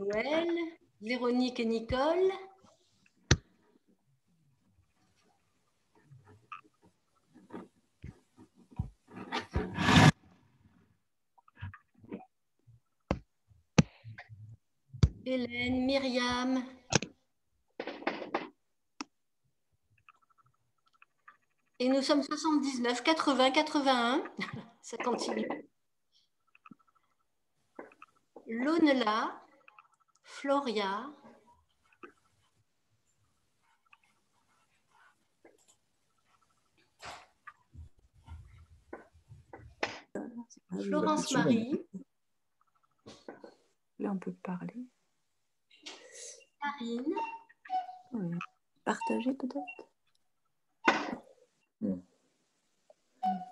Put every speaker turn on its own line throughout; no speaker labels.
Joël, Véronique et Nicole. Hélène, Myriam. Et nous sommes 79, 80, 81. Ça continue. Lonela, Floria. Florence Marie.
Là, on peut parler.
Karine.
Oui. Partager peut-être.
Non.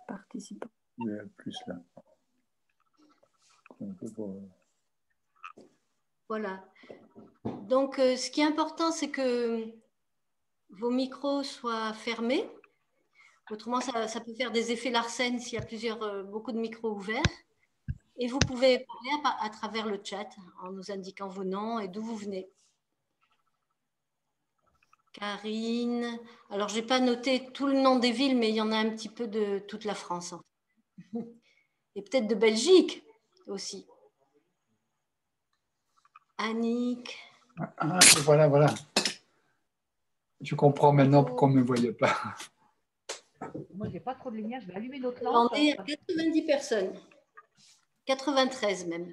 Participant.
Il y a plus là. Un peu pour...
Voilà. Donc, ce qui est important, c'est que vos micros soient fermés. Autrement, ça peut faire des effets Larsen s'il y a beaucoup de micros ouverts. Et vous pouvez parler à travers le chat en nous indiquant vos noms et d'où vous venez. Karine. Alors, je n'ai pas noté tout le nom des villes, mais il y en a un petit peu de toute la France. Et peut-être de Belgique aussi. Annick.
Ah, voilà, voilà. Je comprends maintenant pourquoi on ne me voyait pas.
Moi, j'ai pas trop de lumière. Je vais allumer notre lampe.
On est à 90 personnes. 93 même.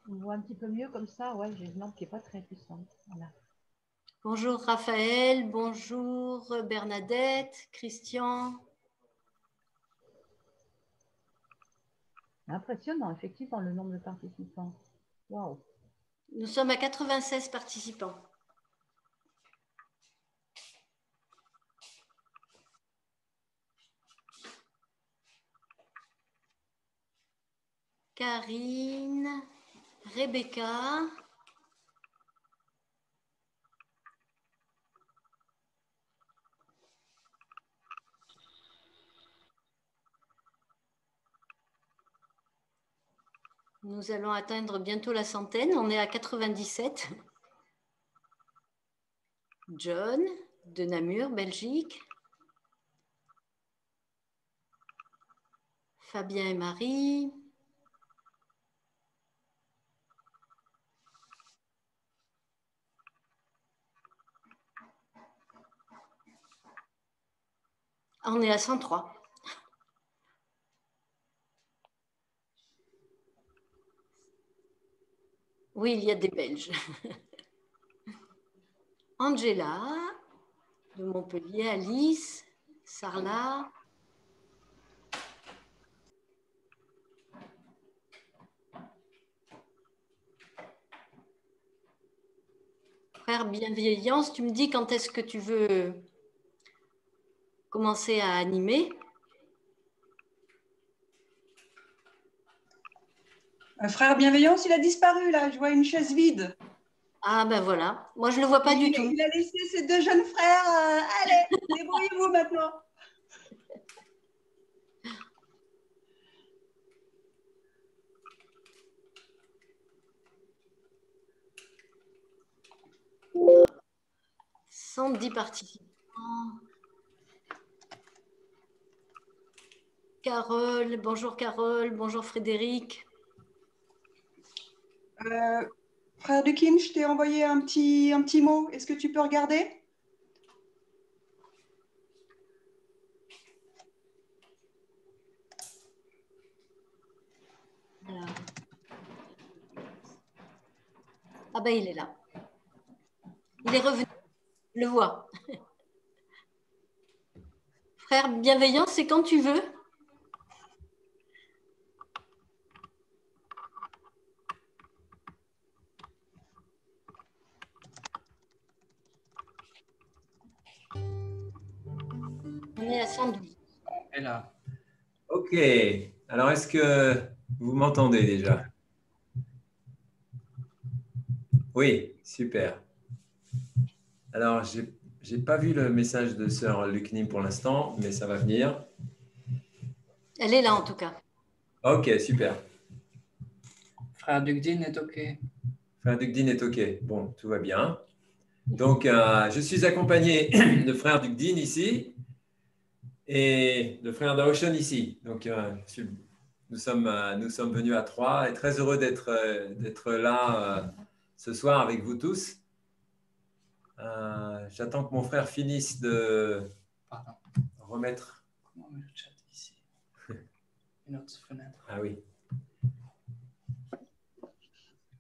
On voit un petit peu mieux comme ça. Ouais, j'ai une lampe qui n'est pas très puissante. Voilà.
Bonjour Raphaël, bonjour Bernadette, Christian.
Impressionnant, effectivement, le nombre de participants. Waouh.
Nous sommes à 96 participants. Karine, Rebecca. Nous allons atteindre bientôt la centaine. On est à 97. John, de Namur, Belgique. Fabien et Marie. On est à 103. Oui, il y a des Belges. Angela, de Montpellier, Alice, Sarla. Frère Bienveillance, tu me dis quand est-ce que tu veux commencer à animer?
Frère Bienveillance, il a disparu là, je vois une chaise vide.
Ah ben voilà, moi je ne le vois pas du tout.
Il a laissé ses deux jeunes frères. Allez, débrouillez-vous maintenant.
« 110 participants. Carole, bonjour Frédéric.
Frère Dukin, je t'ai envoyé un petit mot. Est-ce que tu peux regarder?
Alors. Ah ben il est là. Il est revenu, je le vois. Frère Bienveillant, c'est quand tu veux. On est à 112.
Et là. Ok. Alors, est-ce que vous m'entendez déjà? Oui, super. Alors, j'ai pas vu le message de sœur Lucnim pour l'instant, mais ça va venir.
Elle est là en tout cas.
Ok, super.
Frère Dugdin est OK.
Frère Dugdin est OK. Bon, tout va bien. Donc, je suis accompagné de frère Dugdin ici et de frère Daoshan ici. Donc, nous sommes venus à trois et très heureux d'être là ce soir avec vous tous. J'attends que mon frère finisse de
Pardon.
remettre.
Comment on met le chat ici? Une autre fenêtre.
Ah oui.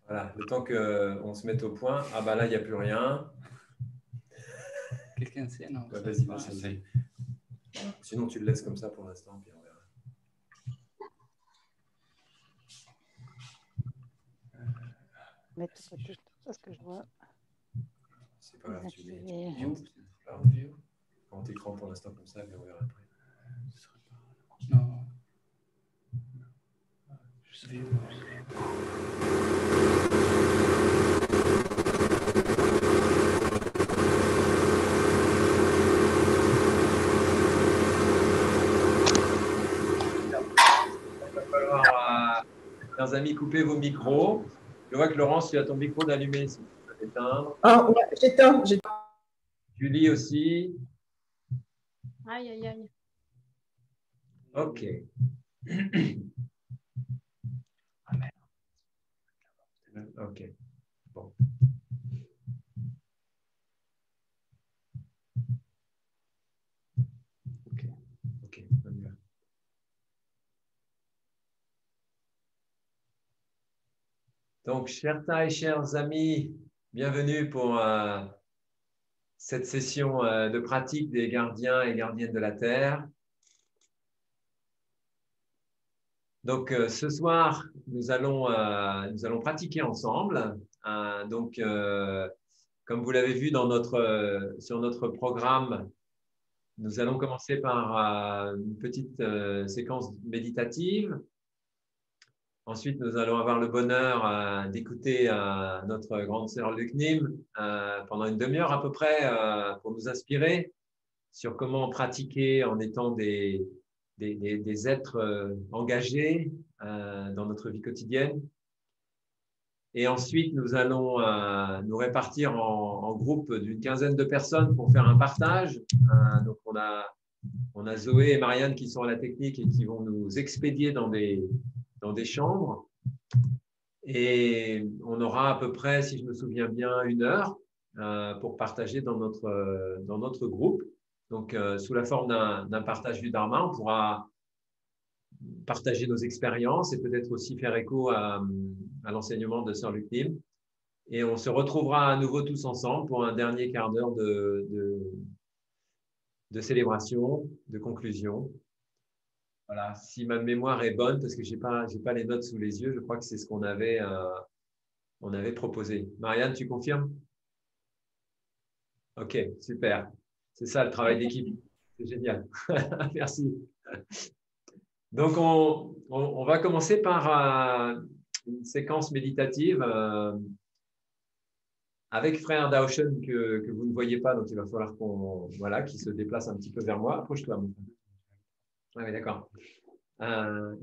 Voilà, le temps qu'on se mette au point. Ah bah là, il n'y a plus rien.
Quelqu'un sait? Non.
Bah, vas-y, vas-y. Sinon, tu le laisses comme ça pour l'instant, puis on verra.
Mais tout ça, ce que je vois.
C'est pas grave, tu
View.
View.
Prends écran pour l'instant comme ça, puis on verra après.
Non. Juste view.
Il va falloir, chers amis, couper vos micros. Je vois que Laurence, tu as ton micro d'allumé, si tu peux l'éteindre.
Ah, ouais, j'éteins.
Julie aussi.
Aïe, aïe, aïe.
OK. OK. Bon. OK. On y va. Donc, chers tas et chers amis, bienvenue pour cette session de pratique des gardiens et gardiennes de la Terre. Donc, ce soir, nous allons pratiquer ensemble. Comme vous l'avez vu sur notre programme, nous allons commencer par une petite séquence méditative. Ensuite, nous allons avoir le bonheur d'écouter notre grande sœur Lucnim pendant une demi-heure à peu près pour nous inspirer sur comment pratiquer en étant des êtres engagés dans notre vie quotidienne. Et ensuite, nous allons nous répartir en groupes d'une quinzaine de personnes pour faire un partage. Donc, on a Zoé et Marianne qui sont à la technique et qui vont nous expédier dans des chambres. Et on aura à peu près, si je me souviens bien, 1 heure pour partager dans notre groupe. Donc, sous la forme d'un partage du Dharma, on pourra partager nos expériences et peut-être aussi faire écho à l'enseignement de Sœur Lucnim. Et on se retrouvera à nouveau tous ensemble pour un dernier quart d'heure de célébration, de conclusion. Voilà, si ma mémoire est bonne, parce que je n'ai pas les notes sous les yeux, je crois que c'est ce qu'on avait proposé. Marianne, tu confirmes? OK, super. C'est ça le travail d'équipe. C'est génial. Merci. Donc, on va commencer par une séquence méditative avec frère Daoshan que vous ne voyez pas, donc il va falloir qu'il se déplace un petit peu vers moi. Approche-toi, mon frère. Ah oui, d'accord.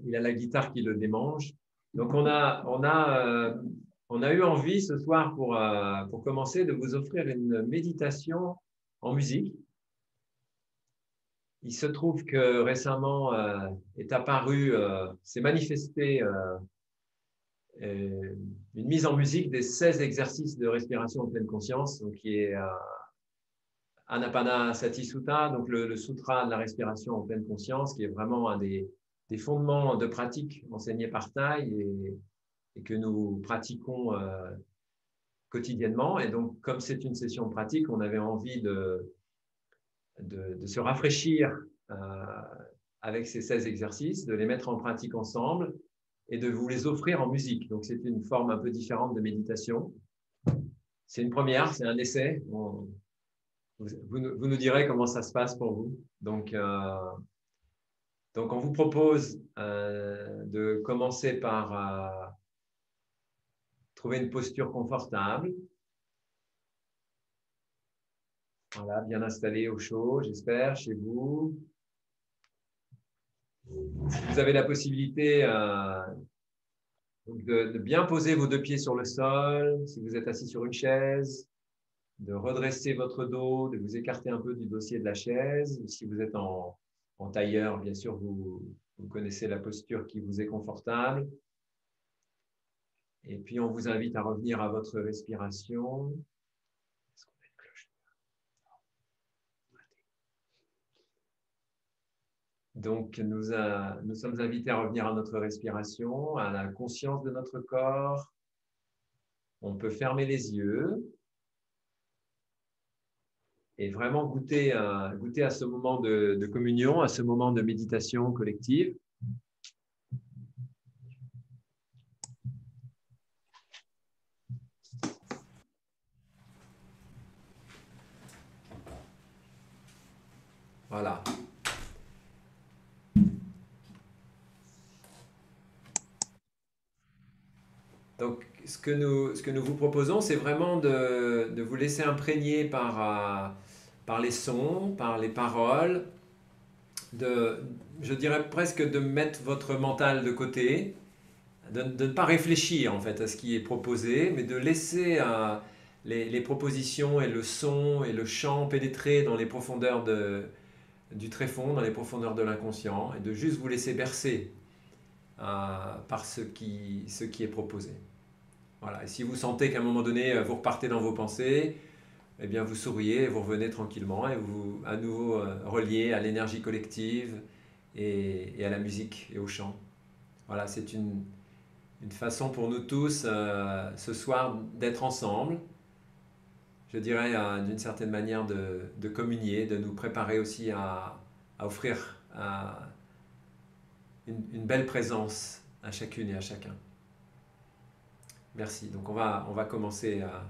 Il a la guitare qui le démange. Donc, on a eu envie ce soir pour commencer de vous offrir une méditation en musique. Il se trouve que récemment s'est manifestée une mise en musique des 16 exercices de respiration en pleine conscience, donc qui est Anapanasati Sutta, donc le sutra de la respiration en pleine conscience, qui est vraiment un des fondements de pratique enseignés par Thay et que nous pratiquons quotidiennement. Et donc, comme c'est une session pratique, on avait envie de se rafraîchir avec ces 16 exercices, de les mettre en pratique ensemble et de vous les offrir en musique. Donc, c'est une forme un peu différente de méditation. C'est une première, c'est un essai. Vous nous direz comment ça se passe pour vous. Donc on vous propose de commencer par trouver une posture confortable. Voilà, bien installé au chaud, j'espère, chez vous. Vous avez la possibilité de bien poser vos deux pieds sur le sol, si vous êtes assis sur une chaise, de redresser votre dos, de vous écarter un peu du dossier de la chaise. Si vous êtes en tailleur, bien sûr, vous connaissez la posture qui vous est confortable. Et puis, on vous invite à revenir à votre respiration. Est-ce qu'on a une cloche? Donc, nous sommes invités à revenir à notre respiration, à la conscience de notre corps. On peut fermer les yeux et vraiment goûter à ce moment de communion, à ce moment de méditation collective. Voilà. Donc, ce que nous vous proposons, c'est vraiment de vous laisser imprégner par les sons, par les paroles, je dirais presque de mettre votre mental de côté, de ne pas réfléchir en fait à ce qui est proposé, mais de laisser les propositions et le son et le chant pénétrer dans les profondeurs du tréfonds, dans les profondeurs de l'inconscient, et de juste vous laisser bercer par ce qui est proposé. Voilà. Et si vous sentez qu'à un moment donné, vous repartez dans vos pensées, eh bien vous souriez, vous revenez tranquillement et vous à nouveau relié à l'énergie collective et à la musique et au chant. Voilà, c'est une façon pour nous tous ce soir d'être ensemble, je dirais d'une certaine manière de communier, de nous préparer aussi à offrir une belle présence à chacune et à chacun. Merci. Donc on va commencer à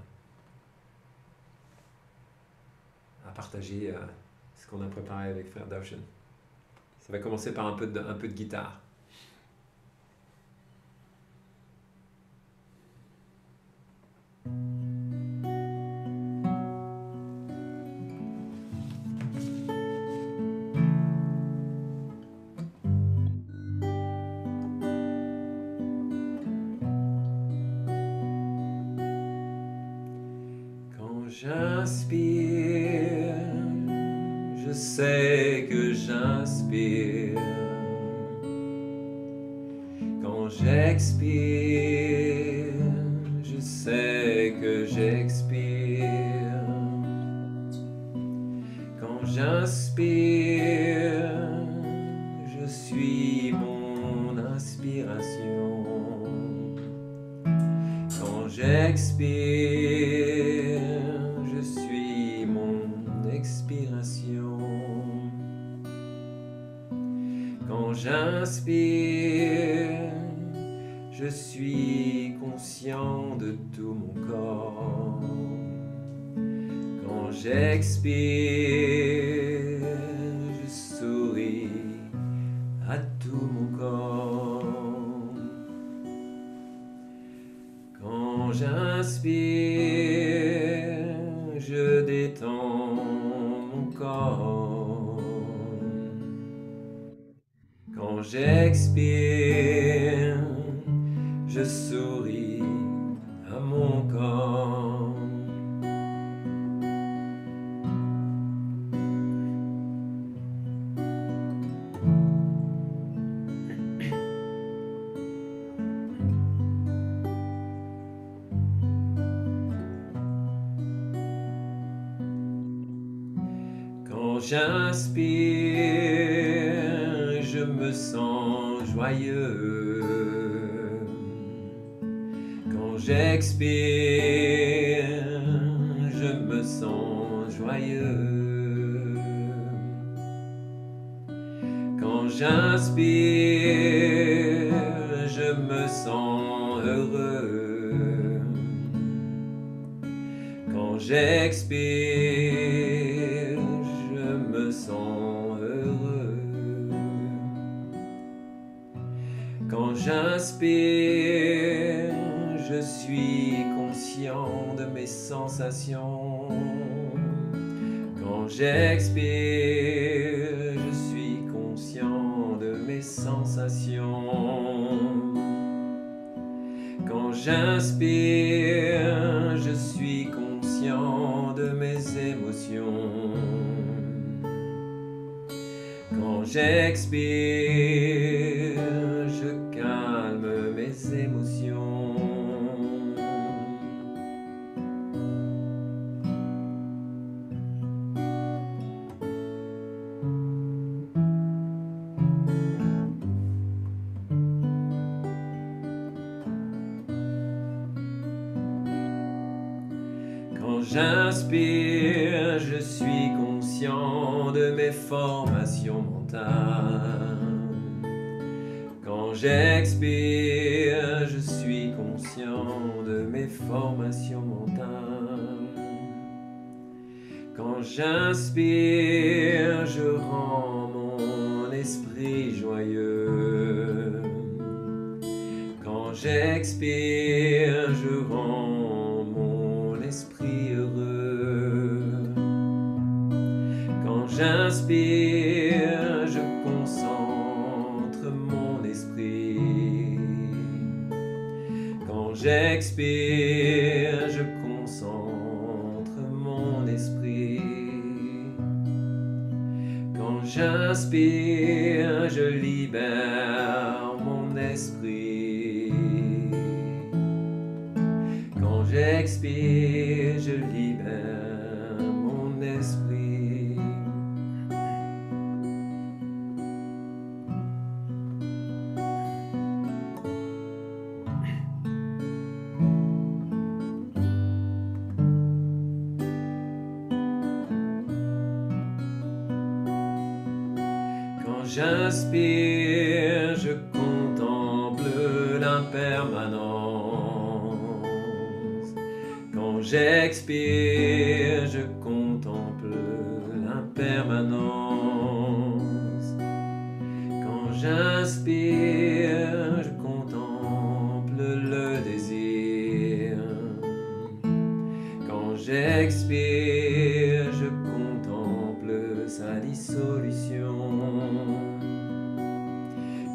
partager ce qu'on a préparé avec Frère Daushen. Ça va commencer par un peu de guitare. J'inspire, je sais que j'inspire. Quand j'expire, je sais que j'expire. Quand j'inspire, je suis mon inspiration. Quand j'expire, quand j'inspire, je suis conscient de tout mon corps. Quand j'expire, je souris à tout mon corps. Quand j'inspire, je détends mon corps. Quand j'expire, je souris à mon corps. Quand j'inspire, je me sens joyeux. Quand j'expire, je me sens joyeux. Quand j'inspire, je me sens heureux. Quand j'expire, je me sens heureux. Quand j'inspire, je suis conscient de mes sensations. Quand j'expire, je suis conscient de mes sensations. Quand j'inspire, je suis conscient de mes émotions. Quand j'expire, je calme mes émotions. Quand j'inspire, je suis conscient de mes formations mentales. Quand j'expire, je suis conscient de mes formations mentales. Quand j'inspire, je rends mon esprit joyeux. Quand j'expire, je rends mon esprit heureux. Quand j'inspire, je concentre mon esprit. Quand j'expire, je concentre mon esprit. Quand j'inspire, je libère mon esprit. Quand j'expire, je libère mon esprit. Quand j'inspire, je contemple l'impermanence. Quand j'expire, je contemple l'impermanence. Quand j'inspire, je contemple le désir. Quand j'expire, je contemple sa dissolution.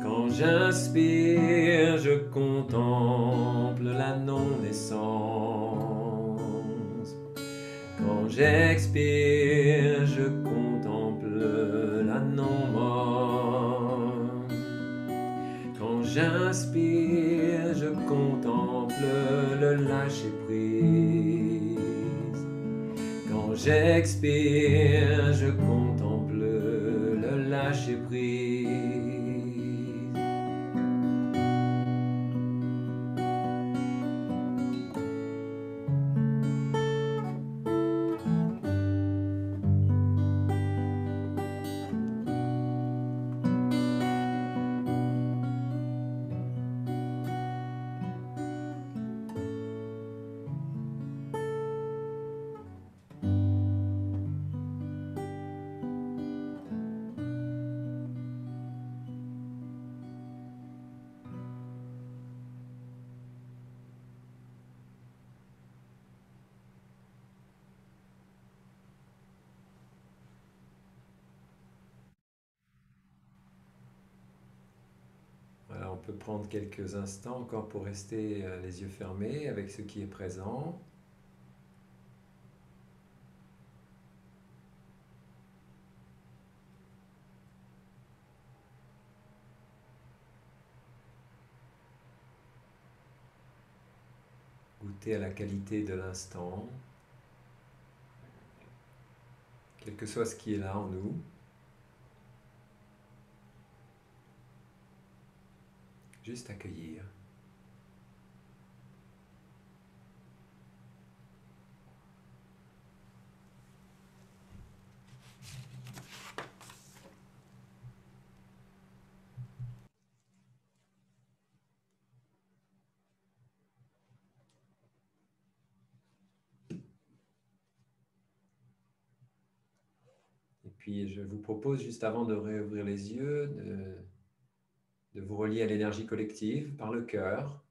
Quand j'inspire, je contemple la non-naissance. Quand j'expire, je contemple la non-mort. Quand j'inspire, je contemple le lâcher-prise. Quand j'expire, je contemple le lâcher-prise. Voilà, on peut prendre quelques instants encore pour rester les yeux fermés avec ce qui est présent. Goûter à la qualité de l'instant, quel que soit ce qui est là en nous. Juste accueillir. Et puis je vous propose, juste avant de réouvrir les yeux, de vous relier à l'énergie collective par le cœur,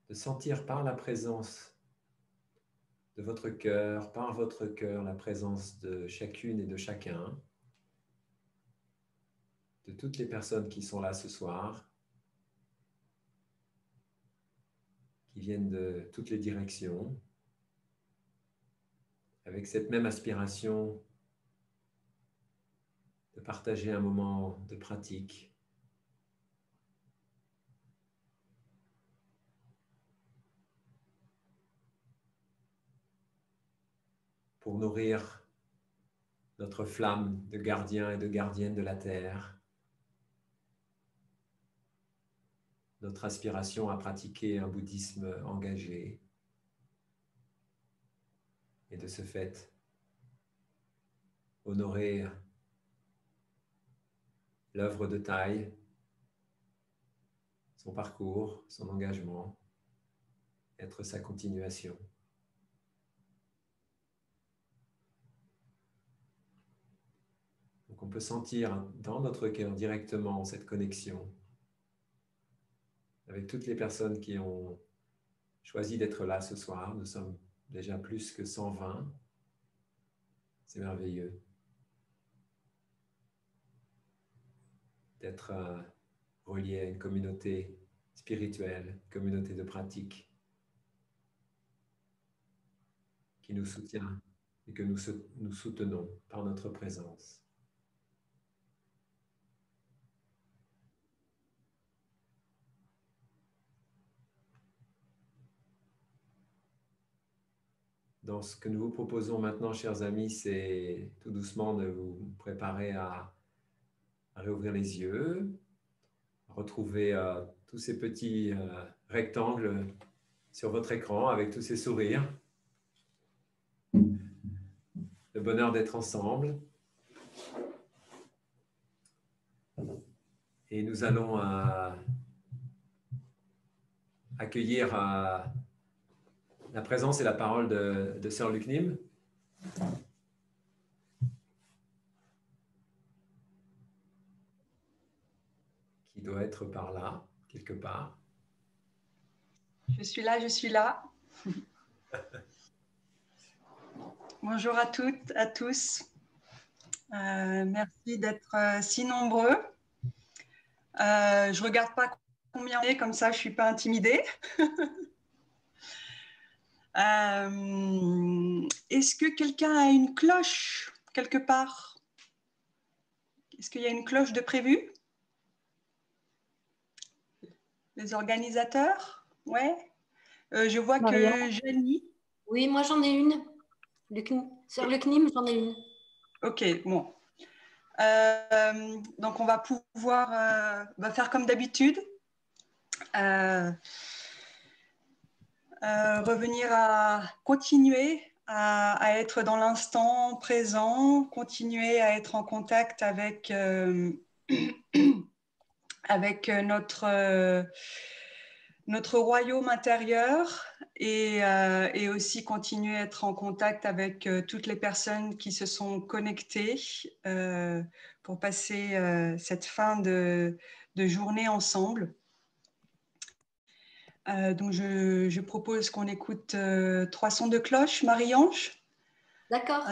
de sentir par la présence de votre cœur, par votre cœur, la présence de chacune et de chacun, de toutes les personnes qui sont là ce soir, qui viennent de toutes les directions, avec cette même aspiration de partager un moment de pratique. Pour nourrir notre flamme de gardien et de gardienne de la terre, notre aspiration à pratiquer un bouddhisme engagé, et de ce fait, honorer l'œuvre de Thaï, son parcours, son engagement, être sa continuation. Donc on peut sentir dans notre cœur directement cette connexion avec toutes les personnes qui ont choisi d'être là ce soir. Nous sommes déjà plus que 120. C'est merveilleux d'être relié à une communauté spirituelle, communauté de pratique qui nous soutient et que nous soutenons par notre présence. Donc, ce que nous vous proposons maintenant, chers amis, c'est tout doucement de vous préparer à réouvrir les yeux, à retrouver tous ces petits rectangles sur votre écran avec tous ces sourires. Le bonheur d'être ensemble. Et nous allons accueillir la présence et la parole de Sœur Luc Nim. Qui doit être par là, quelque part.
Je suis là, je suis là. Bonjour à toutes, à tous. Merci d'être si nombreux. Je ne regarde pas combien on est, comme ça je ne suis pas intimidée. Est-ce que quelqu'un a une cloche quelque part? Est-ce qu'il y a une cloche de prévu? Les organisateurs? Ouais. Je vois que Janie.
Oui, moi j'en ai une. Sœur Luc Nim, j'en ai une.
Ok, bon. Donc on va pouvoir faire comme d'habitude. Revenir à continuer à être dans l'instant présent, continuer à être en contact avec, avec notre royaume intérieur et aussi continuer à être en contact avec toutes les personnes qui se sont connectées pour passer cette fin de journée ensemble. Donc, je propose qu'on écoute 3 sons de cloche, Marie-Ange.
D'accord.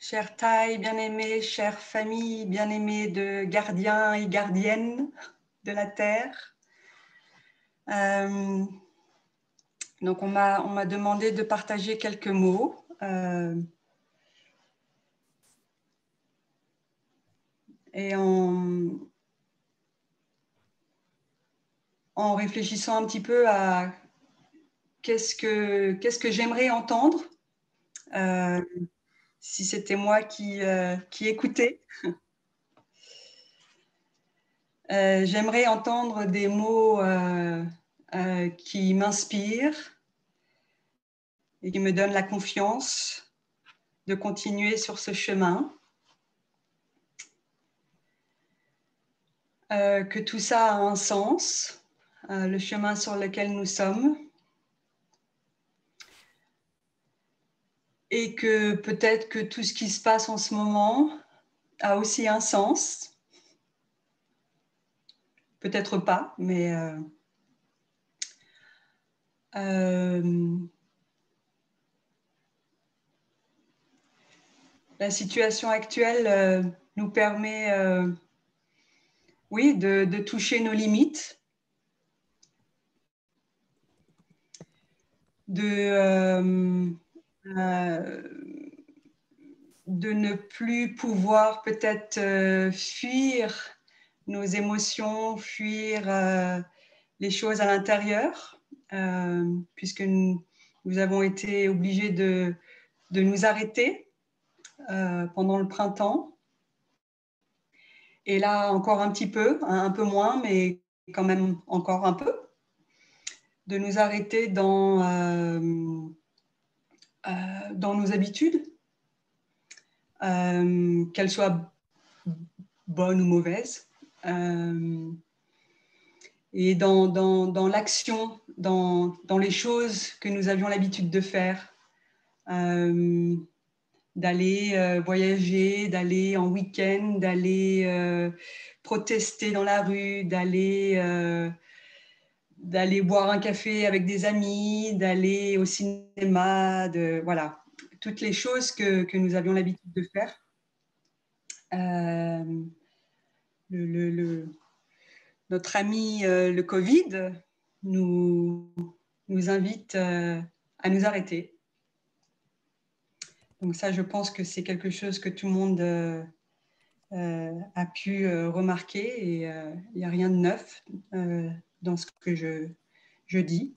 chère Thaï bien-aimée, chère famille bien-aimée de gardiens et gardiennes de la Terre. Donc, on m'a demandé de partager quelques mots. Et en réfléchissant un petit peu à qu'est-ce que j'aimerais entendre si c'était moi qui écoutais. J'aimerais entendre des mots qui m'inspirent et qui me donnent la confiance de continuer sur ce chemin. Que tout ça a un sens, le chemin sur lequel nous sommes. Et que peut-être que tout ce qui se passe en ce moment a aussi un sens. Peut-être pas, mais la situation actuelle nous permet, oui, de toucher nos limites, de ne plus pouvoir peut-être fuir nos émotions, fuir les choses à l'intérieur, puisque nous avons été obligés de nous arrêter pendant le printemps. Et là, encore un petit peu, un peu moins, mais quand même encore un peu, de nous arrêter dans nos habitudes, qu'elles soient bonnes ou mauvaises, et dans l'action, dans les choses que nous avions l'habitude de faire, d'aller voyager, d'aller en week-end, d'aller protester dans la rue, d'aller boire un café avec des amis, d'aller au cinéma, voilà, toutes les choses que nous avions l'habitude de faire. Notre ami le Covid nous invite à nous arrêter. Donc ça, je pense que c'est quelque chose que tout le monde a pu remarquer et il n'y a rien de neuf dans ce que je dis.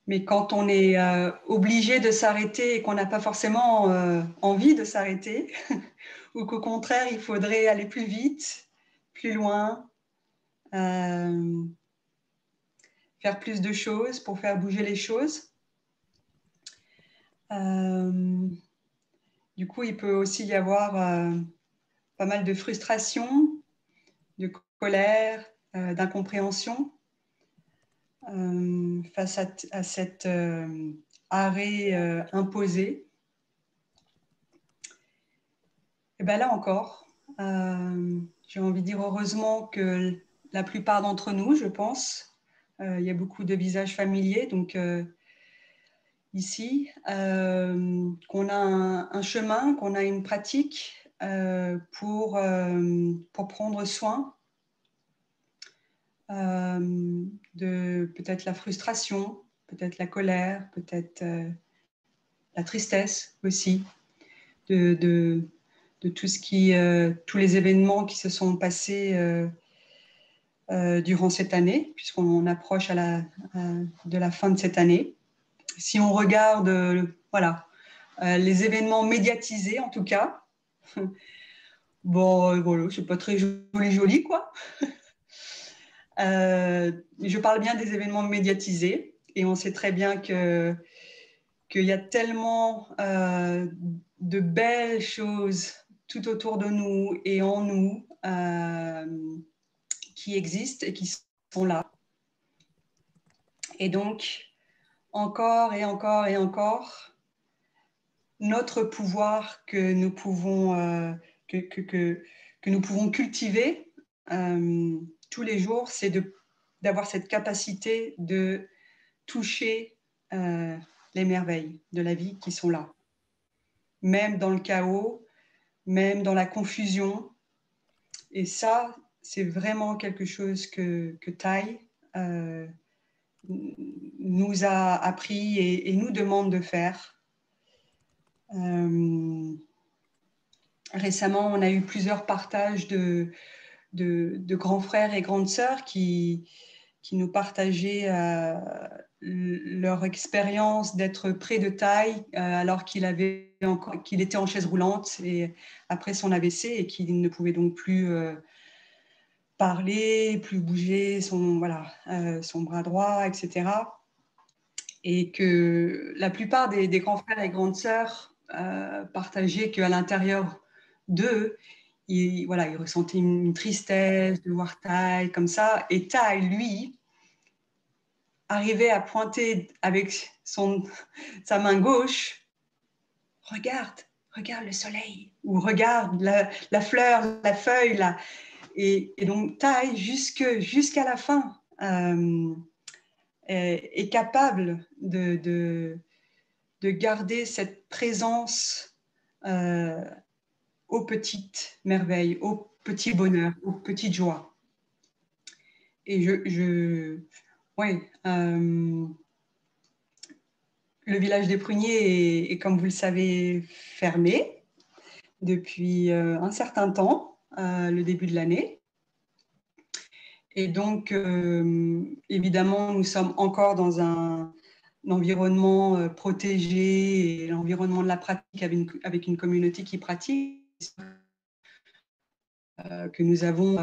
Mais quand on est obligé de s'arrêter et qu'on n'a pas forcément envie de s'arrêter, ou qu'au contraire, il faudrait aller plus vite, plus loin, faire plus de choses pour faire bouger les choses. Du coup, il peut aussi y avoir pas mal de frustration, de colère, d'incompréhension face à cet arrêt imposé. Et bien là encore, j'ai envie de dire heureusement que la plupart d'entre nous, je pense, il y a beaucoup de visages familiers, donc ici, qu'on a un chemin, qu'on a une pratique pour prendre soin de peut-être la frustration, peut-être la colère, peut-être la tristesse aussi, de tout ce qui, tous les événements qui se sont passés durant cette année, puisqu'on approche de la fin de cette année. Si on regarde voilà, les événements médiatisés, en tout cas, bon, voilà, c'est pas très joli, quoi. Je parle bien des événements médiatisés, et on sait très bien qu'il y a tellement de belles choses tout autour de nous et en nous qui existent et qui sont là. Et donc, encore et encore et encore, notre pouvoir que nous pouvons, que que nous pouvons cultiver tous les jours, c'est d'avoir cette capacité de toucher les merveilles de la vie qui sont là. Même dans le chaos, même dans la confusion. Et ça, c'est vraiment quelque chose que Thay nous a appris et nous demande de faire. Récemment, on a eu plusieurs partages de grands frères et grandes sœurs qui nous partageaient leur expérience d'être près de Thay alors qu'il était en chaise roulante et après son AVC et qu'il ne pouvait donc plus parler, plus bouger son bras droit, etc. Et que la plupart des grands frères et grandes sœurs partageaient qu'à l'intérieur d'eux, ils ressentaient une tristesse de voir Thay comme ça. Et Thay, lui, arrivait à pointer avec sa main gauche, regarde le soleil, ou regarde la fleur, la feuille, là. Et donc Thay, jusqu'à la fin, est capable de garder cette présence aux petites merveilles, aux petits bonheurs, aux petites joies. Et le village des Pruniers est, comme vous le savez, fermé depuis un certain temps, le début de l'année. Et donc, évidemment, nous sommes encore dans un environnement protégé et l'environnement de la pratique avec une communauté qui pratique, que nous avons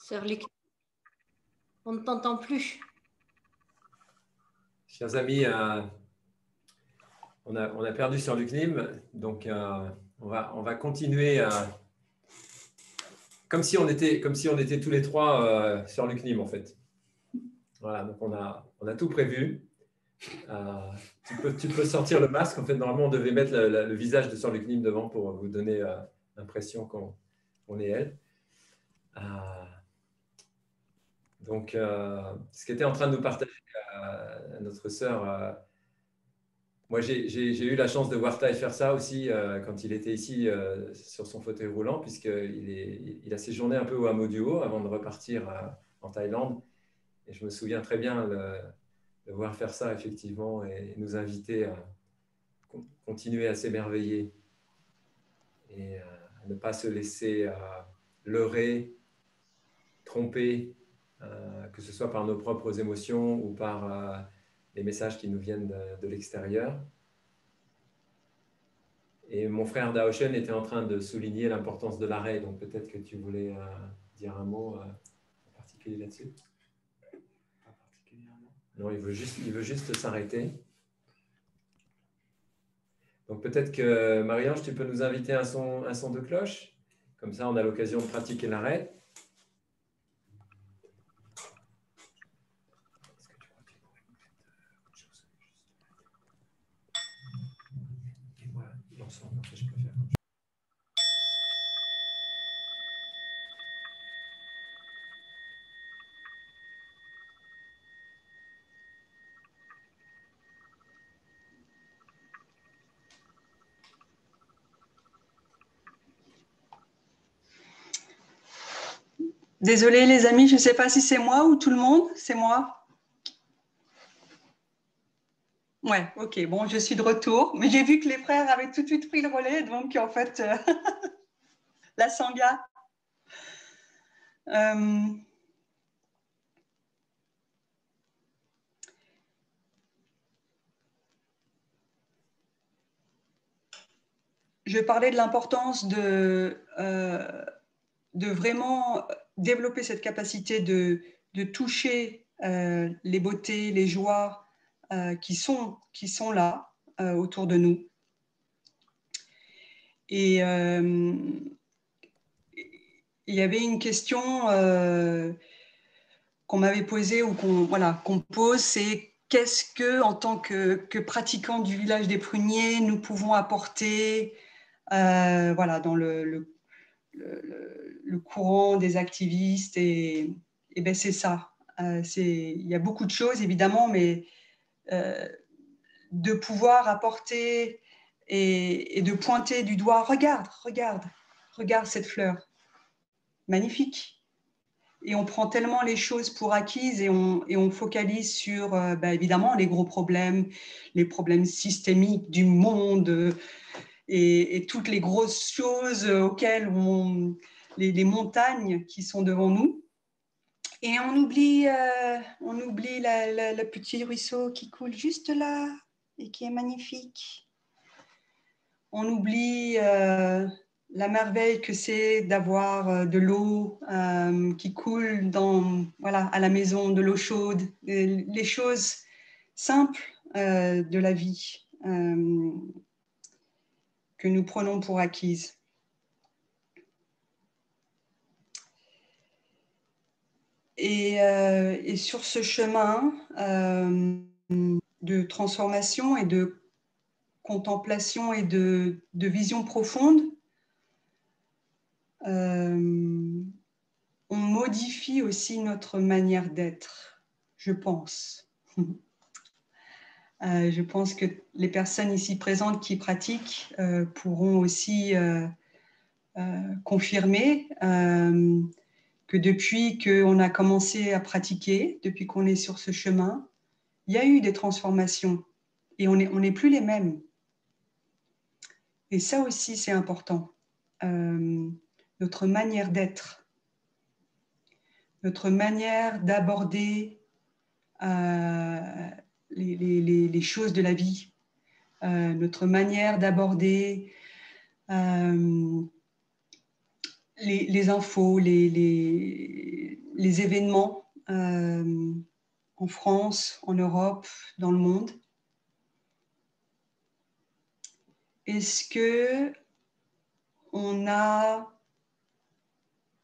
Sœur Luc, on ne t'entend plus.
Chers amis, on a perdu Sœur Lucnim, donc on va continuer comme si on était tous les trois Sœur Lucnim en fait. Voilà, donc on a tout prévu. Tu peux sortir le masque. En fait, normalement, on devait mettre le visage de Sœur Lucnim devant pour vous donner l'impression qu'on est elle. Donc, ce qu'était en train de nous partager notre sœur, moi j'ai eu la chance de voir Thay faire ça aussi quand il était ici sur son fauteuil roulant, puisqu'il a séjourné un peu au hameau du Haut avant de repartir en Thaïlande. Et je me souviens très bien de voir faire ça effectivement et nous inviter à continuer à s'émerveiller et à ne pas se laisser leurrer, tromper, que ce soit par nos propres émotions ou par les messages qui nous viennent de l'extérieur. Et mon frère Daoshen était en train de souligner l'importance de l'arrêt, donc peut-être que tu voulais dire un mot en particulier là-dessus.
Pas particulièrement.
Non, il veut juste s'arrêter. Donc peut-être que Marie-Ange, tu peux nous inviter un son de cloche. Comme ça, on a l'occasion de pratiquer l'arrêt. L'ensemble, je préfère.
Désolée les amis, je ne sais pas si c'est moi ou tout le monde. C'est moi? Ouais, ok, bon, je suis de retour. Mais j'ai vu que les frères avaient tout de suite pris le relais, donc en fait, la sangha. Je parlais de l'importance de vraiment développer cette capacité de toucher les beautés, les joies qui sont là autour de nous. Et il y avait une question qu'on m'avait posée ou qu'on pose, c'est qu'est-ce que, en tant que pratiquants du village des Pruniers, nous pouvons apporter dans le courant des activistes. Et ben c'est ça. Il y a beaucoup de choses, évidemment, mais de pouvoir apporter et de pointer du doigt, regarde cette fleur, magnifique. Et on prend tellement les choses pour acquises et on focalise sur, évidemment, les gros problèmes, les problèmes systémiques du monde et toutes les grosses choses auxquelles les montagnes qui sont devant nous. Et on oublie le petit ruisseau qui coule juste là et qui est magnifique. On oublie la merveille que c'est d'avoir de l'eau qui coule à la maison, de l'eau chaude, les choses simples de la vie que nous prenons pour acquises. Et sur ce chemin de transformation et de contemplation et de vision profonde, on modifie aussi notre manière d'être, je pense. Je pense que les personnes ici présentes qui pratiquent pourront aussi confirmer que depuis qu'on a commencé à pratiquer, depuis qu'on est sur ce chemin, il y a eu des transformations et on n'est plus les mêmes. Et ça aussi, c'est important. Notre manière d'être, notre manière d'aborder les choses de la vie, notre manière d'aborder les infos, les événements en France, en Europe, dans le monde. Est-ce que on a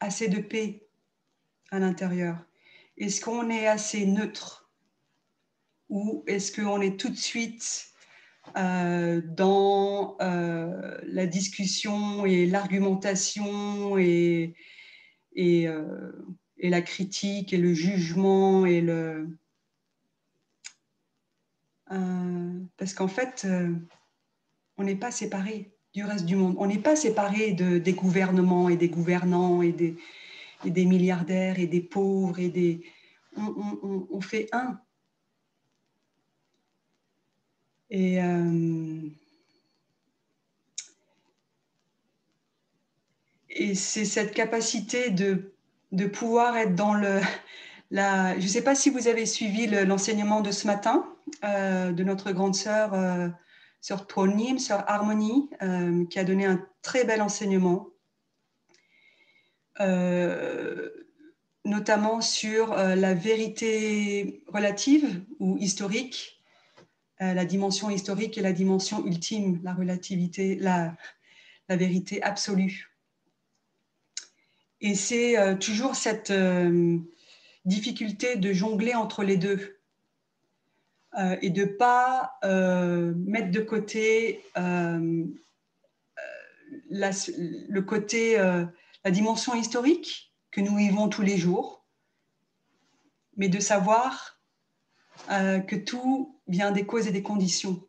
assez de paix à l'intérieur? Est-ce qu'on est assez neutre? Ou est-ce qu'on est tout de suite dans la discussion et l'argumentation et la critique et le jugement et parce qu'en fait, on n'est pas séparés du reste du monde. On n'est pas séparés des gouvernements et des gouvernants et des milliardaires et des pauvres on fait un. Et c'est cette capacité de pouvoir être dans je ne sais pas si vous avez suivi l'enseignement de ce matin de notre grande sœur, sœur Tonim, sœur Harmonie, qui a donné un très bel enseignement, notamment sur la vérité relative ou historique, la dimension historique et la dimension ultime, la relativité, la vérité absolue. Et c'est toujours cette difficulté de jongler entre les deux et de ne pas mettre de côté la dimension historique que nous vivons tous les jours, mais de savoir que tout vient des causes et des conditions.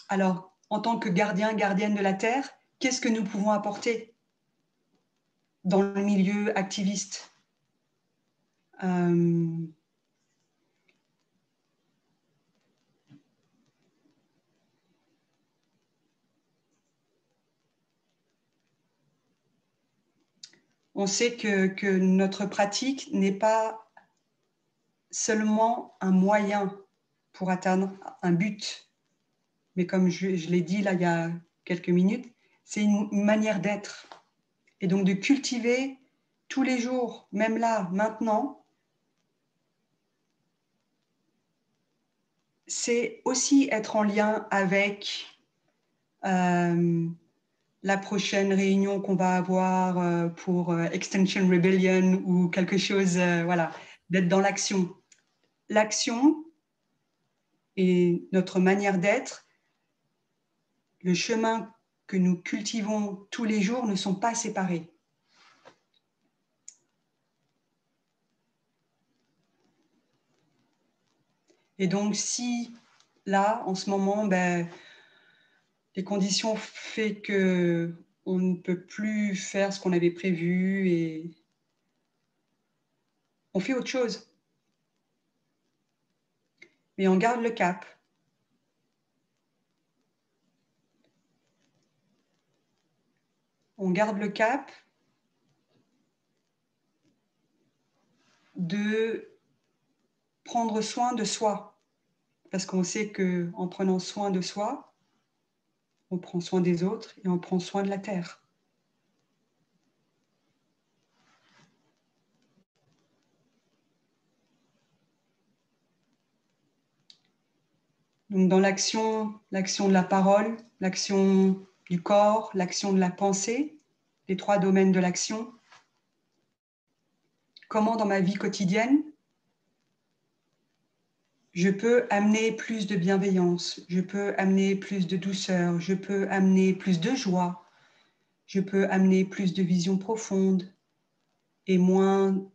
Alors, en tant que gardien, gardienne de la Terre, qu'est-ce que nous pouvons apporter dans le milieu activiste? On sait que notre pratique n'est pas seulement un moyen pour atteindre un but, mais comme je l'ai dit là il y a quelques minutes, c'est une manière d'être. Et donc de cultiver tous les jours, même là, maintenant, c'est aussi être en lien avec la prochaine réunion qu'on va avoir pour Extinction Rebellion ou quelque chose, voilà, d'être dans l'action. L'action et notre manière d'être, le chemin que nous cultivons tous les jours ne sont pas séparés. Et donc, si là, en ce moment, ben, les conditions font qu'on ne peut plus faire ce qu'on avait prévu et on fait autre chose. Mais on garde le cap. On garde le cap de prendre soin de soi. Parce qu'on sait qu'en prenant soin de soi, on prend soin des autres et on prend soin de la terre. Donc dans l'action de la parole, l'action du corps, l'action de la pensée, les 3 domaines de l'action, comment dans ma vie quotidienne, je peux amener plus de bienveillance, je peux amener plus de douceur, je peux amener plus de joie, je peux amener plus de vision profonde et moins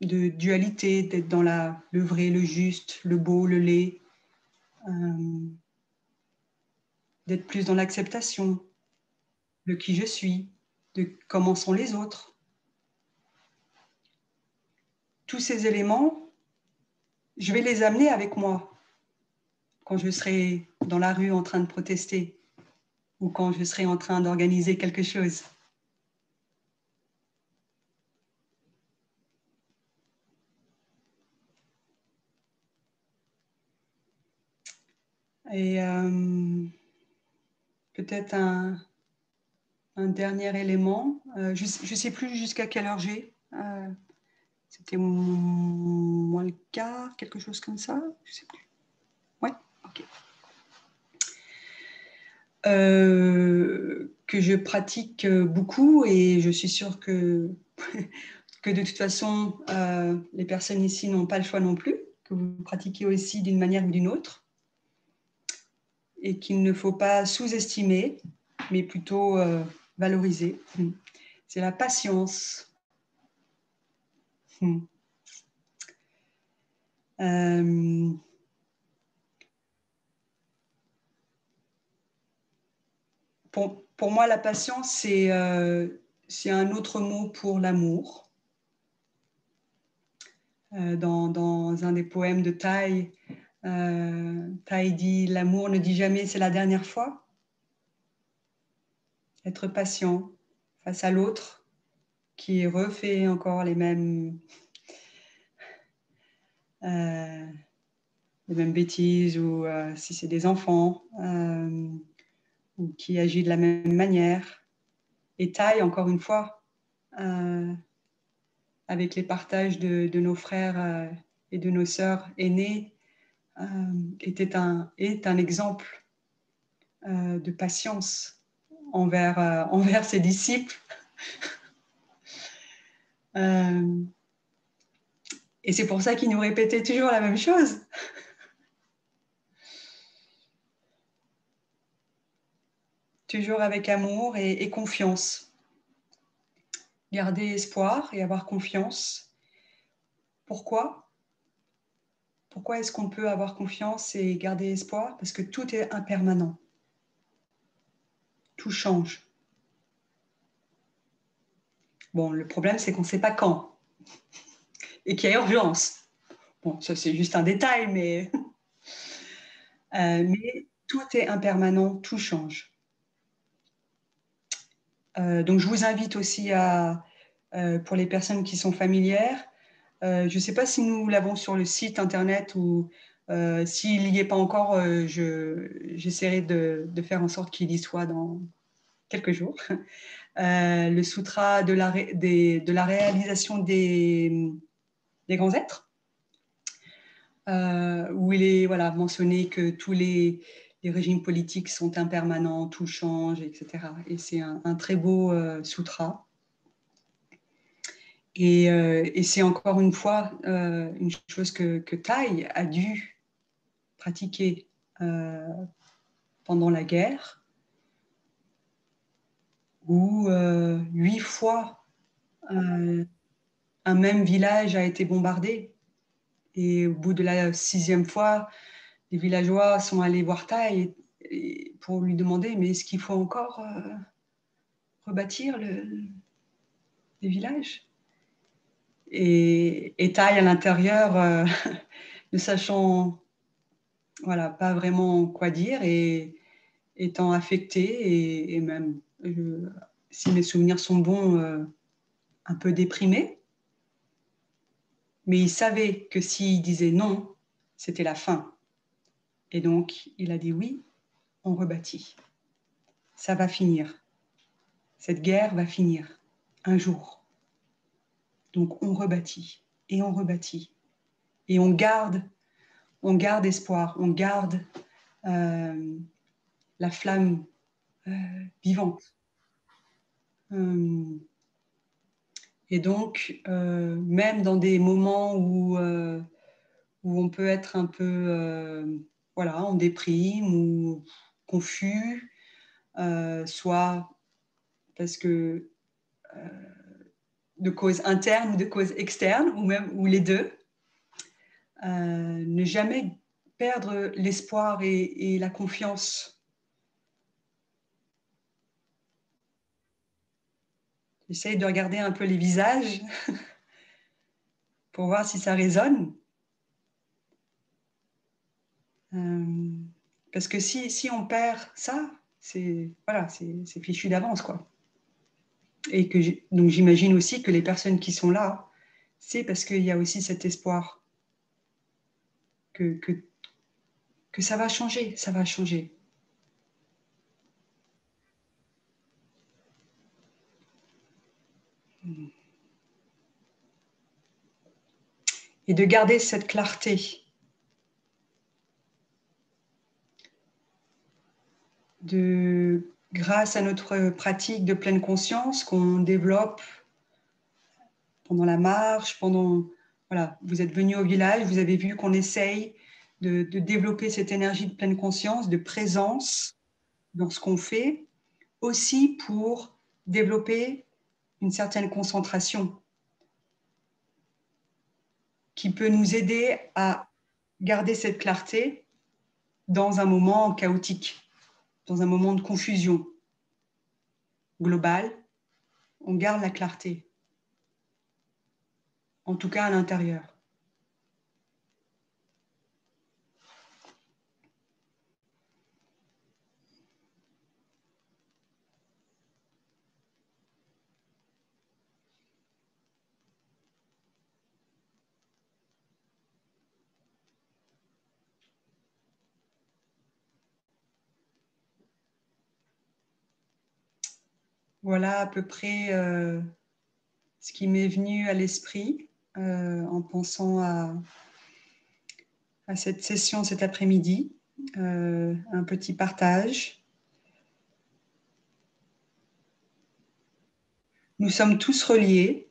de dualité, d'être dans le vrai, le juste, le beau, le laid, d'être plus dans l'acceptation de qui je suis, de comment sont les autres. Tous ces éléments, je vais les amener avec moi quand je serai dans la rue en train de protester ou quand je serai en train d'organiser quelque chose. Et peut-être un dernier élément, je ne sais plus jusqu'à quelle heure j'ai. C'était moins le quart, quelque chose comme ça, je ne sais plus. Ouais, ok. Que je pratique beaucoup et je suis sûre que, que de toute façon, les personnes ici n'ont pas le choix non plus, que vous pratiquez aussi d'une manière ou d'une autre et qu'il ne faut pas sous-estimer, mais plutôt valoriser. C'est la patience. Pour moi, la patience, c'est un autre mot pour l'amour. Dans un des poèmes de Thay, Thay dit « L'amour ne dit jamais c'est la dernière fois ». Être patient face à l'autre qui refait encore les mêmes bêtises ou si c'est des enfants ou qui agit de la même manière. Et Thay, encore une fois, avec les partages de nos frères et de nos sœurs aînés, est un exemple de patience envers ses disciples. Et c'est pour ça qu'il nous répétait toujours la même chose. Toujours avec amour et confiance. Garder espoir et avoir confiance. Pourquoi ? Pourquoi est-ce qu'on peut avoir confiance et garder espoir ? Parce que tout est impermanent. Tout change. Bon, le problème, c'est qu'on ne sait pas quand. Et qu'il y a urgence. Bon, ça, c'est juste un détail, mais tout est impermanent, tout change. Donc, je vous invite aussi pour les personnes qui sont familières, je ne sais pas si nous l'avons sur le site internet ou s'il n'y est pas encore, j'essaierai de faire en sorte qu'il y soit dans quelques jours. le sutra de la réalisation des grands êtres, où il est mentionné que tous les régimes politiques sont impermanents, tout change, etc. Et c'est un très beau sutra. Et c'est encore une fois une chose que Thay a dû pratiquer pendant la guerre, où 8 fois un même village a été bombardé. Et au bout de la 6e fois, les villageois sont allés voir Thay pour lui demander, mais est-ce qu'il faut encore rebâtir les villages? Et Thay à l'intérieur, ne sachant pas vraiment quoi dire et étant affecté et même, si mes souvenirs sont bons, un peu déprimé. Mais il savait que s'il disait non, c'était la fin. Et donc, il a dit oui, on rebâtit. Ça va finir. Cette guerre va finir un jour. Donc, on rebâtit et on rebâtit. Et on garde espoir, on garde la flamme vivante. Et donc, même dans des moments où on peut être un peu en déprime ou confus, soit parce que de cause interne ou de cause externe, ou les deux, ne jamais perdre l'espoir et la confiance. J'essaye de regarder un peu les visages pour voir si ça résonne. Parce que si on perd ça, c'est fichu d'avance, quoi. Et donc j'imagine aussi que les personnes qui sont là, c'est parce qu'il y a aussi cet espoir que ça va changer, ça va changer. Et de garder cette clarté. Grâce à notre pratique de pleine conscience qu'on développe pendant la marche, vous êtes venu au village, vous avez vu qu'on essaye de développer cette énergie de pleine conscience, de présence dans ce qu'on fait, aussi pour développer une certaine concentration qui peut nous aider à garder cette clarté dans un moment chaotique, dans un moment de confusion globale. On garde la clarté, en tout cas à l'intérieur. Voilà à peu près ce qui m'est venu à l'esprit en pensant à cette session cet après-midi. Un petit partage. Nous sommes tous reliés.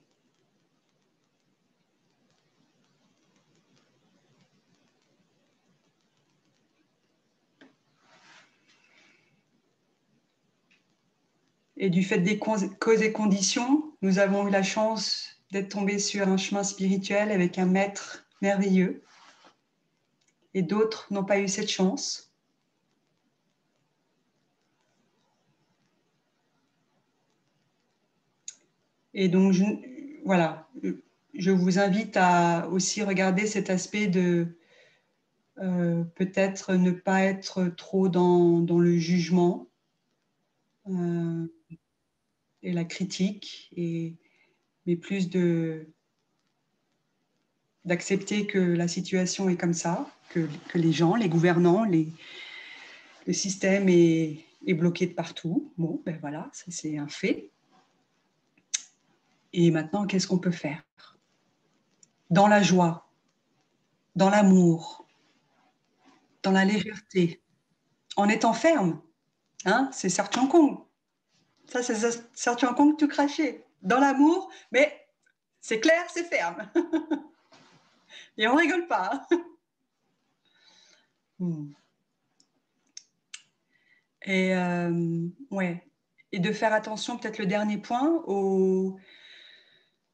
Et du fait des causes et conditions, nous avons eu la chance d'être tombés sur un chemin spirituel avec un maître merveilleux. Et d'autres n'ont pas eu cette chance. Et donc, je vous invite à aussi regarder cet aspect de peut-être ne pas être trop dans le jugement et la critique, mais plus d'accepter que la situation est comme ça, que les gens, les gouvernants, le système est bloqué de partout. Bon, ben voilà, c'est un fait. Et maintenant, qu'est-ce qu'on peut faire? Dans la joie, dans l'amour, dans la légèreté, en étant ferme. Hein, c'est Sertian Kong. Ça, c'est Sertian Kong tout craché. Dans l'amour, mais c'est clair, c'est ferme. Et on rigole pas. Hein. Et ouais. Et de faire attention, peut-être le dernier point,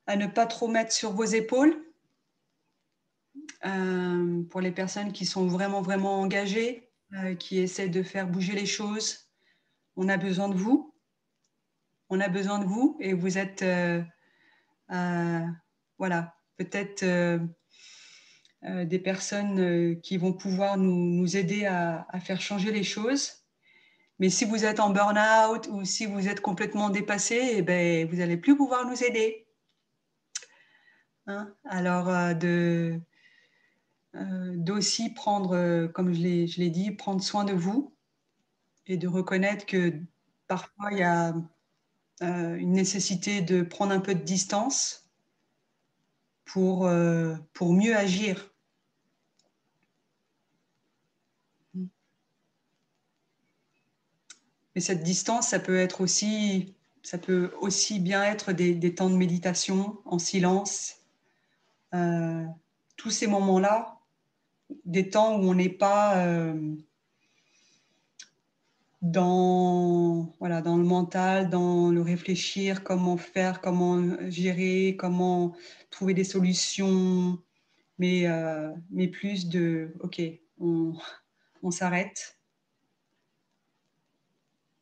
à ne pas trop mettre sur vos épaules. Pour les personnes qui sont vraiment, vraiment engagées, qui essaient de faire bouger les choses, on a besoin de vous. On a besoin de vous et vous êtes, voilà, peut-être des personnes qui vont pouvoir nous aider à faire changer les choses. Mais si vous êtes en burn-out ou si vous êtes complètement dépassé, eh ben, vous n'allez plus pouvoir nous aider. Hein? Alors, d'aussi prendre, comme je l'ai dit, prendre soin de vous et de reconnaître que parfois il y a une nécessité de prendre un peu de distance pour mieux agir. Mais cette distance, ça peut aussi bien être des temps de méditation en silence. Tous ces moments-là, des temps où on n'est pas dans le mental, dans le réfléchir, comment faire, comment gérer, comment trouver des solutions, mais plus de, ok, on s'arrête,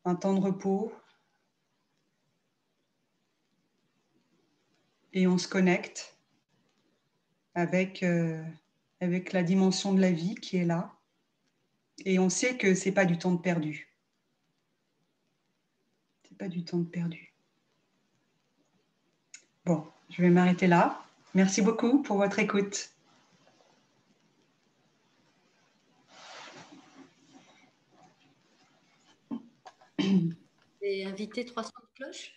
un temps de repos, et on se connecte avec la dimension de la vie qui est là. Et on sait que ce n'est pas du temps de perdu. C'est pas du temps de perdu. Bon, je vais m'arrêter là. Merci beaucoup pour votre écoute.
Et inviter 300 cloches.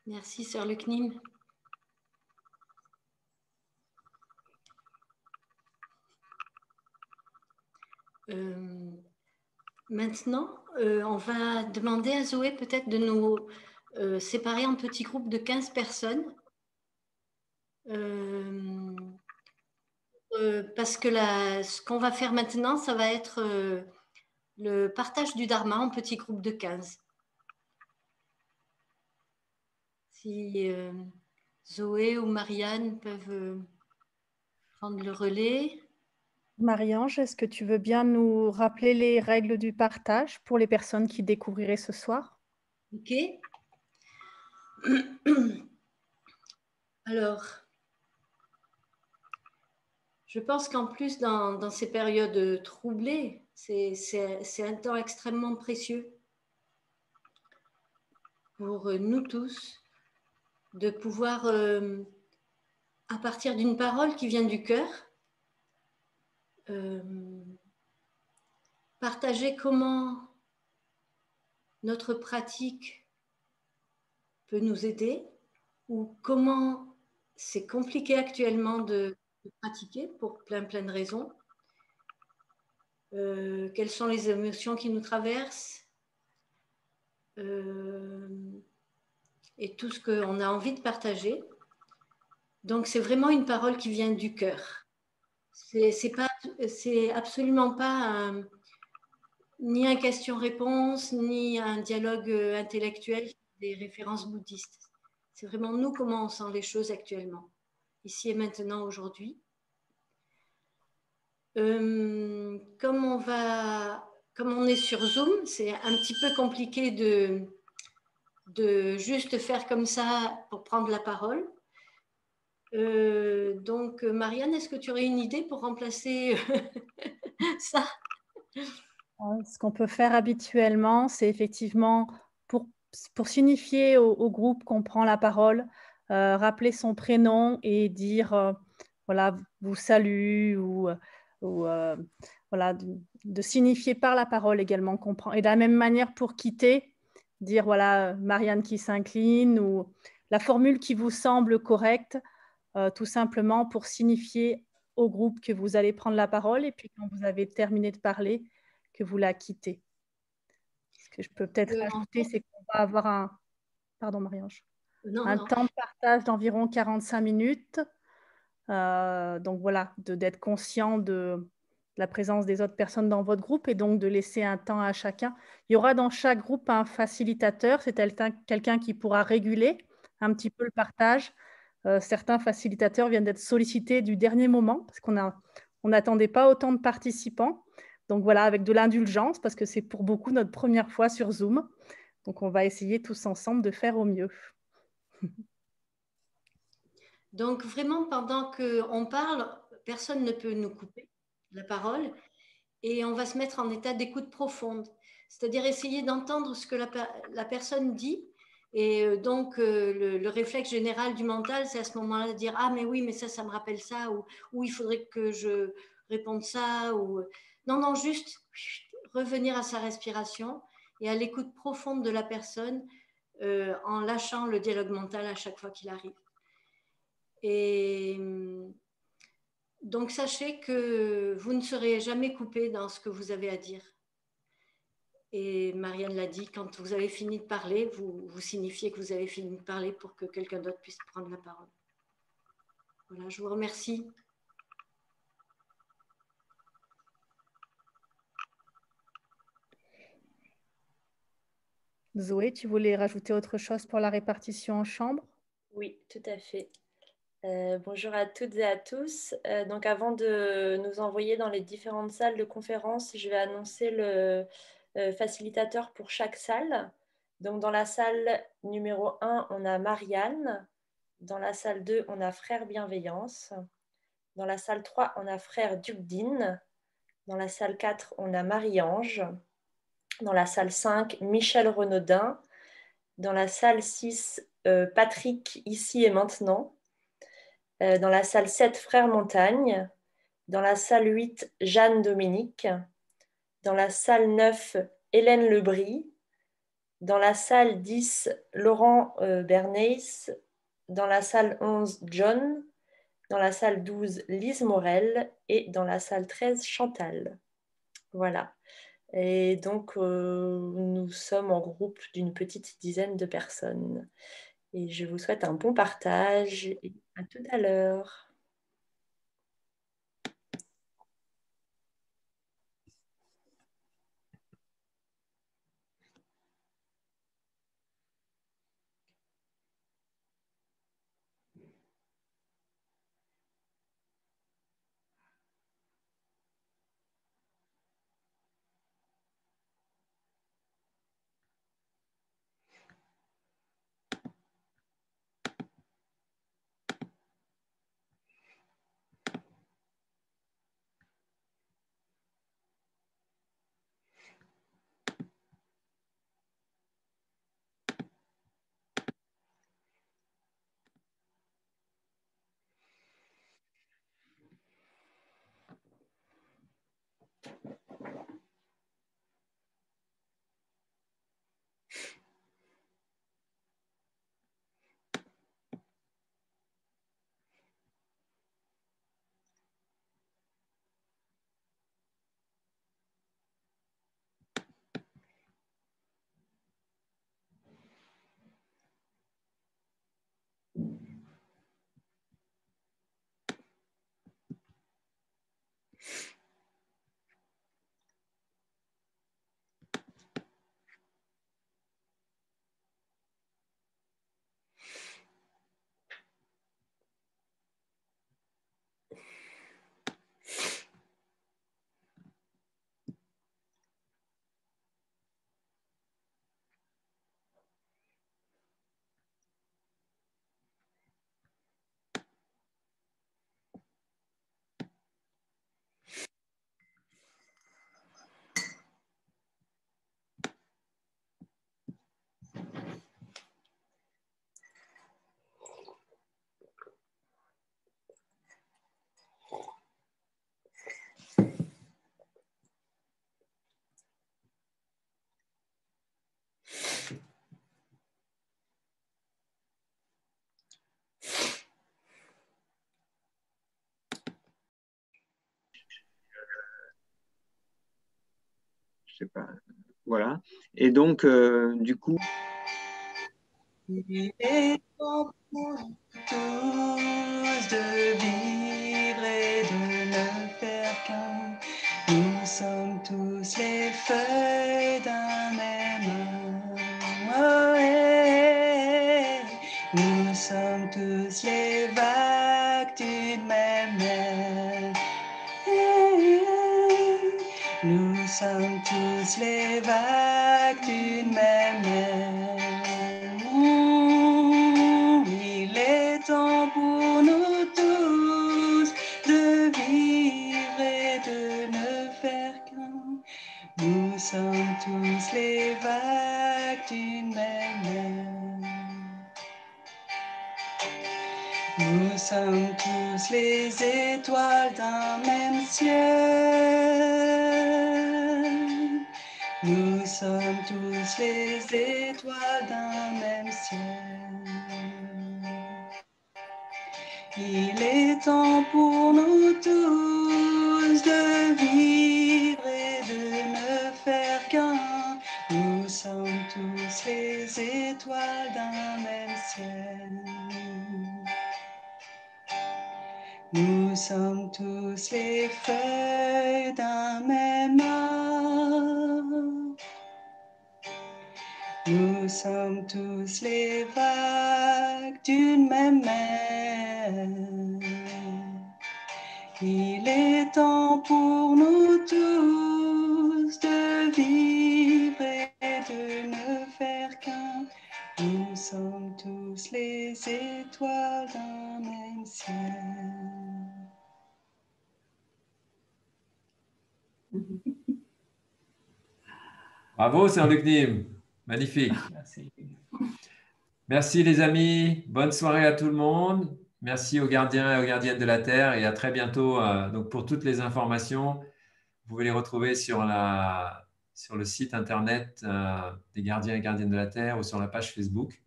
Merci, Sœur Le Knim. Maintenant, on va demander à Zoé peut-être de nous séparer en petits groupes de 15 personnes. Parce que ce qu'on va faire maintenant, ça va être le partage du Dharma en petits groupes de 15. Si Zoé ou Marianne peuvent prendre le relais.
Marie-Ange, est-ce que tu veux bien nous rappeler les règles du partage pour les personnes qui découvriraient ce soir?
Ok. Alors, je pense qu'en plus, dans ces périodes troublées, c'est un temps extrêmement précieux pour nous tous de pouvoir, à partir d'une parole qui vient du cœur, partager comment notre pratique peut nous aider ou comment c'est compliqué actuellement de pratiquer pour plein de raisons. Quelles sont les émotions qui nous traversent et tout ce qu'on a envie de partager. Donc, c'est vraiment une parole qui vient du cœur. C'est absolument pas ni un question-réponse, ni un dialogue intellectuel des références bouddhistes. C'est vraiment nous comment on sent les choses actuellement. ici et maintenant, aujourd'hui. Comme on est sur Zoom, c'est un petit peu compliqué de juste faire comme ça pour prendre la parole. Donc, Marianne, est-ce que tu aurais une idée pour remplacer ça?
Ce qu'on peut faire habituellement, c'est effectivement pour signifier au groupe qu'on prend la parole, rappeler son prénom et dire voilà, vous salue ou voilà, de signifier par la parole également qu'on prend. Et de la même manière pour quitter, dire voilà, Marianne qui s'incline ou la formule qui vous semble correcte, tout simplement pour signifier au groupe que vous allez prendre la parole et puis quand vous avez terminé de parler, que vous la quittez. Ce que je peux peut-être ajouter, c'est qu'on va avoir un temps de partage d'environ 45 minutes. Donc voilà, d'être conscient de la présence des autres personnes dans votre groupe et donc de laisser un temps à chacun. Il y aura dans chaque groupe un facilitateur, c'est quelqu'un qui pourra réguler un petit peu le partage. Certains facilitateurs viennent d'être sollicités du dernier moment parce qu'on n'attendait pas autant de participants. Donc voilà, avec de l'indulgence, parce que c'est pour beaucoup notre première fois sur Zoom. Donc on va essayer tous ensemble de faire au mieux.
Donc vraiment, pendant qu'on parle, personne ne peut nous couper la parole et on va se mettre en état d'écoute profonde. C'est-à-dire essayer d'entendre ce que la personne dit. Et donc, le réflexe général du mental, c'est à ce moment-là de dire « Ah, mais oui, mais ça me rappelle ça » ou « Il faudrait que je réponde ça » ou non, non, juste revenir à sa respiration et à l'écoute profonde de la personne en lâchant le dialogue mental à chaque fois qu'il arrive. Et donc, sachez que vous ne serez jamais coupé dans ce que vous avez à dire. Et Marianne l'a dit, quand vous avez fini de parler, vous signifiez que vous avez fini de parler pour que quelqu'un d'autre puisse prendre la parole. Voilà, je vous remercie.
Zoé, tu voulais rajouter autre chose pour la répartition en chambre?
Oui, tout à fait. Bonjour à toutes et à tous. Donc avant de nous envoyer dans les différentes salles de conférence, je vais annoncer le facilitateur pour chaque salle. Donc dans la salle numéro 1, on a Marianne. Dans la salle 2, on a Frère Bienveillance. Dans la salle 3, on a Frère Dugdine. Dans la salle 4, on a Marie-Ange. Dans la salle 5, Michel Renaudin. Dans la salle 6, Patrick, ici et maintenant. Dans la salle 7, Frère Montagne. Dans la salle 8, Jeanne Dominique. Dans la salle 9, Hélène Lebris. Dans la salle 10, Laurent Bernays. Dans la salle 11, John. Dans la salle 12, Lise Morel. Et dans la salle 13, Chantal. Voilà. Et donc, nous sommes en groupe d'une petite dizaine de personnes. Et je vous souhaite un bon partage et à tout à l'heure.
sais pas. Voilà. Et donc, du coup.
Il est temps pour tous de vivre et de ne faire qu'un. Nous sommes tous les feuilles d'un même arbre. Nous sommes tous les vagues d'une même mer. Nous sommes tous les vagues d'une même mer. Il est temps pour nous tous de vivre et de ne faire qu'un. Nous sommes tous les vagues d'une même mer. Nous sommes tous les étoiles d'un même ciel. Nous sommes tous les étoiles d'un même ciel. Il est temps pour nous tous de vivre et de ne faire qu'un. Nous sommes tous les étoiles d'un même ciel. Nous sommes tous les feuilles d'un même arbre. Nous sommes tous les vagues d'une même mer. Il est temps pour nous tous de vivre et de ne faire qu'un. Nous sommes tous les étoiles d'un même ciel.
Bravo, Saint-Luc Nîmes. Magnifique.
Merci.
Merci les amis. Bonne soirée à tout le monde. Merci aux gardiens et aux gardiennes de la Terre et à très bientôt. Donc pour toutes les informations, vous pouvez les retrouver sur le site internet des gardiens et gardiennes de la Terre ou sur la page Facebook.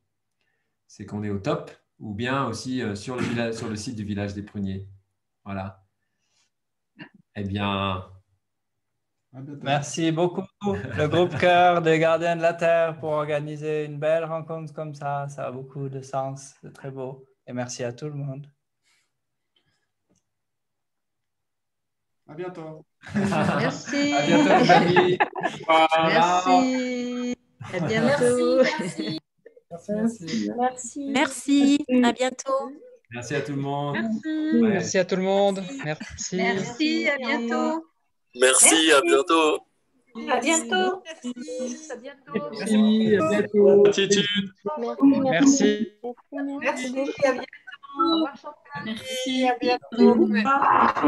C'est qu'on est au top, ou bien aussi sur le site du village des Pruniers. Voilà. Eh bien,
Merci beaucoup, le groupe Cœur des Gardiens de la Terre, pour organiser une belle rencontre comme ça. Ça a beaucoup de sens, c'est très beau. Et merci à tout le monde.
À bientôt.
Merci.
à bientôt les amis.
Merci. À bientôt.
Merci.
Merci.
Merci. À bientôt.
Merci à tout le monde.
Merci.
Ouais.
Merci à tout le monde. Merci.
Merci. À bientôt.
Merci, à bientôt.
À bientôt.
Merci. À bientôt.
Merci, à bientôt.
Gratitude.
Merci.
Merci. À bientôt. Au revoir, Chantal.
Merci. À bientôt.
Au revoir.